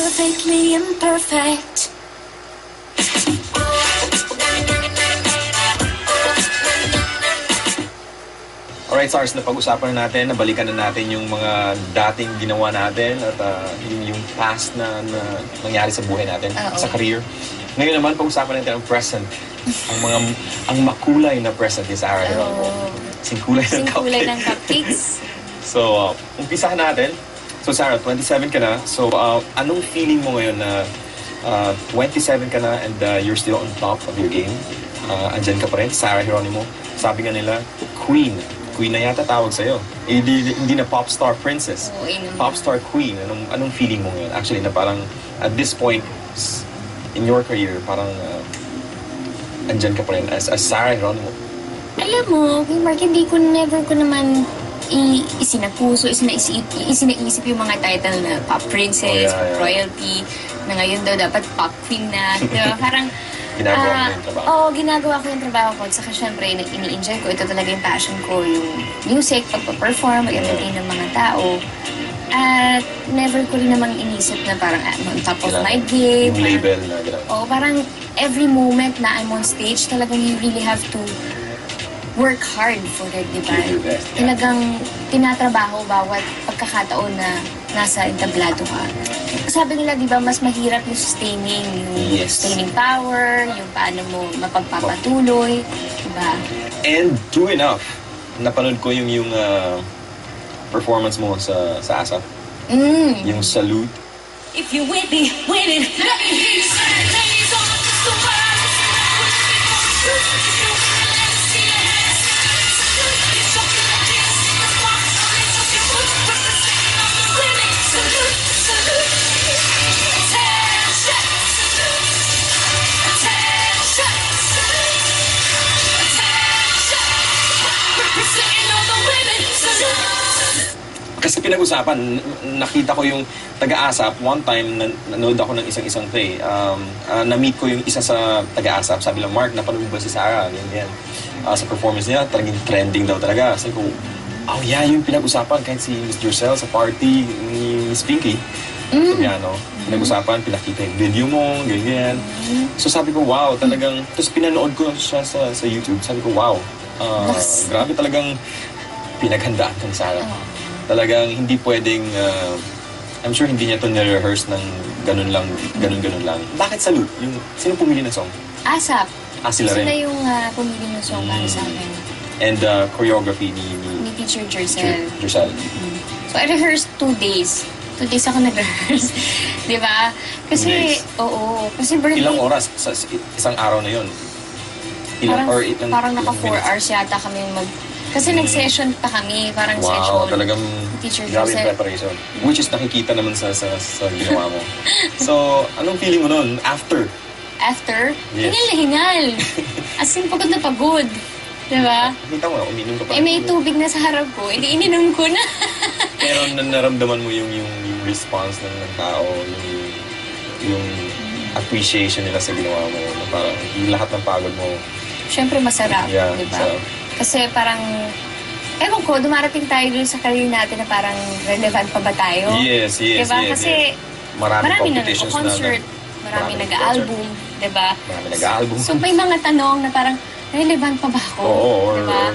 perfectly imperfect. Alright, SARS, napag-usapan na natin, nabalikan na natin yung mga dating ginawa natin at yung past na nangyari sa buhay natin, sa career. Ngayon naman, pag-usapan natin ang present. ang makulay na present ni Sarah Geronimo. Singkulay ng cupcakes. So, umpisahan natin. So, Sarah, 27 ka na. So, anong feeling mo ngayon na 27 ka na and you're still on top of your game? Andyan ka pa rin, Sarah Geronimo. Sabi nga nila, Queen. Queen na yata tawag sa'yo. Hindi na pop star princess. Pop star queen. Anong feeling mo ngayon? Actually, na parang at this point in your career, parang andyan ka pa rin as Sarah Geronimo. Alam mo, Mark, never ko naman isinapuso, isinaisip yung mga title na pop princess, royalty, na ngayon daw dapat pop queen na. Diba? Parang ginagawa mo yung trabaho? Oo, ginagawa ko yung trabaho ko. Saka syempre, ini-enjoy ko. Ito talaga yung passion ko. Yung music, pagpa-perform, mag-entertain ng mga tao. At never ko rin namang inisip na parang on top of my game. Yung label na gano'n. Oo, parang every moment na I'm on stage, talagang you really have to work hard for it, di ba? Talagang tinatrabaho bawat pagkakataon na nasa entablado ka. Sabi nila, di ba, mas mahirap yung sustaining, yung sustaining power, yung paano mo mapagpapatuloy, di ba? And true enough, napanood ko yung performance mo sa ASAP. Yung salute. If you with it, let me hear you say, ladies on the world. Kasi pinag-usapan, nakita ko yung taga-ASAP. One time, nanood ako ng isang play. Na-meet ko yung isa sa taga-ASAP. Sabi lang, Mark, napanood ba si Sarah? Ganyan. Sa performance niya, talagang trending daw talaga. Sabi ko, oh yeah, yung pinag-usapan. Kahit si Mr. Cell sa party ni Miss Pinky. Sabi ano, pinag-usapan, pinakita yung video mo, ganyan. So sabi ko, wow, talagang... Tapos pinanood ko siya sa YouTube. Sabi ko, wow, grabe talagang pinaghandaan ka ni Sarah. Talagang hindi pwedeng, I'm sure hindi niya ito nire-rehearse ng ganun lang. Bakit salute? Sino pumili ng song? ASAP. Sila rin? Sila yung pumili ng song para sa akin. And choreography ni Teacher Jercel. So I rehearsed 2 days. 2 days ako nag-rehearse. Di ba? Kasi, oo. Kasi birthday... Ilang oras sa isang araw na yun? Parang naka 4 hours yata kami Kasi nag-session pa kami, parang session. Wow, talagang grabe yung preparation. Which is nakikita naman sa ginawa mo. So, anong feeling mo nun after? After? Yes. Hingal na hingal. As in, pagod na pagod. Diba? Nakita mo, uminom ka pa. May tubig na sa harap ko, hindi ininom ko na. Pero naramdaman mo yung response ng tao, yung appreciation nila sa ginawa mo. Na parang yung lahat ng pagod mo. Siyempre masarap, diba? Kasi parang, ewan ko, dumarating tayo dun sa career natin na parang relevant pa ba tayo? Yes. Diba? Kasi marami competitions na concert, marami nag-album, diba? Marami nag-album. So may mga tanong na parang, relevant pa ba ako? Oo, diba?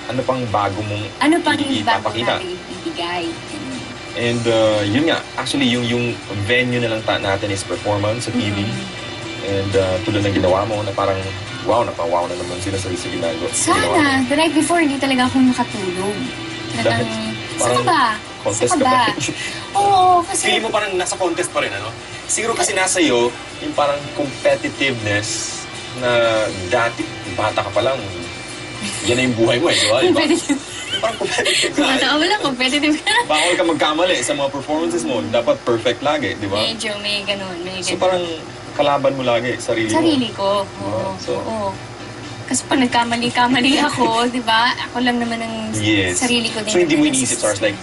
Ano pang bago mong ipapakita? Ibigay. And yun nga, actually yung venue na lang natin is performance sa TV. And tulad ng ginawa mo na parang, wow, napawaw na naman sila sa ginagawa. Sana. The night before, hindi talaga ako makatulog. Talagang, saan ka ba? Contest ka ba? Oo, kasi... Feeling mo parang nasa contest pa rin, ano? Siguro kasi nasa iyo, yung parang competitiveness na dati, bata ka pa lang, yan na yung buhay mo, di ba? Competitive. Parang competitive ka. Bata ka lang, competitive ka. Bawal ka magkamali sa mga performances mo. Dapat perfect lagi, di ba? Medyo, may ganun. So parang kalaban mo lagi, sarili ko. Oo. Kasi pag nagkamali-kamali ako, di ba? Ako lang naman ang sarili ko din. So hindi mo iniisip, Stars, like,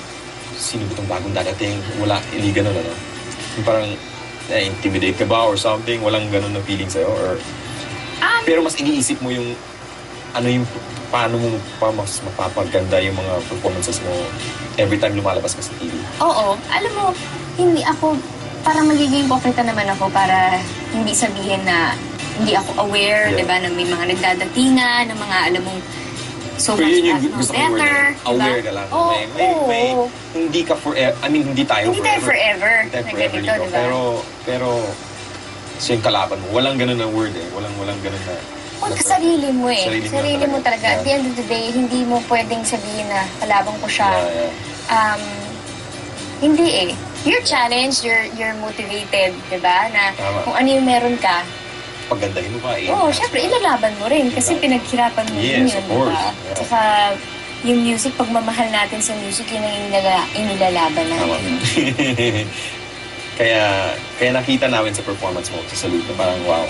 sino ba itong bagong dadating? Wala, hindi ganun, ano? Yung parang, intimidate ka ba or something? Walang ganun na feeling sa'yo? Or... Pero mas iniisip mo yung, ano yung, paano mo pa mas mapapaganda yung mga performances mo every time lumalabas ka sa TV? Oo. Alam mo, hindi ako parang magiging pokrita naman ako para hindi sabihin na hindi ako aware, Yeah. di ba, na may mga nagdadatingan, na mga alam mong so Pero much yun yung much gusto kong word. better. Aware diba? ka lang. Oo, may, oo. hindi ka forever, I mean, hindi tayo Hindi tayo forever Hindi tayo na forever ganito, dito. di ba? Pero, siya yung kalaban mo. Walang ganun na word eh. Walang ganun na... Huwag ka sarili mo eh. Sarili mo mo talaga. At the end of the day, hindi mo pwedeng sabihin na kalabang ko siya. Yeah. Hindi eh. You're challenged, you're motivated, di ba? Na Tama. kung ano yung meron ka, Paggandahin mo pa eh. oo, syempre, ilalaban mo rin kasi pinaghirapan mo rin Yes, yun, of course. diba? Yeah. Tsaka, yung music, pagmamahal natin sa music, yun ang inilalaban Tama. natin. kaya nakita namin sa performance mo sa Salute na parang wow.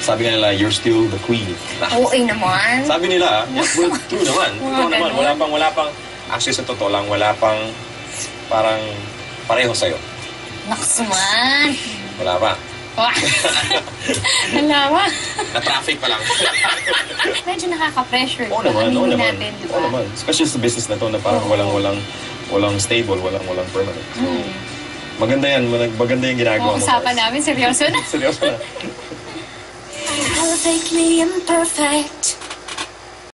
Sabi nga nila, you're still the queen. Oo naman. Sabi nila, yes, well, true naman. Mga True naman. ganun. Wala pang, actually sa totoo lang, wala pang parang pareho sa'yo. Naks man. Wala pa. Alawa. Na-traffic pa lang. Medyo nakaka-pressure. Oo naman, oo Aminin naman. natin, diba? Oo naman. Especially sa business na to na parang walang stable, walang permanent. So, maganda yan. Maganda yung ginagawa mo. Usapan guys. namin, seryoso na. Seryoso na. Perfectly imperfect.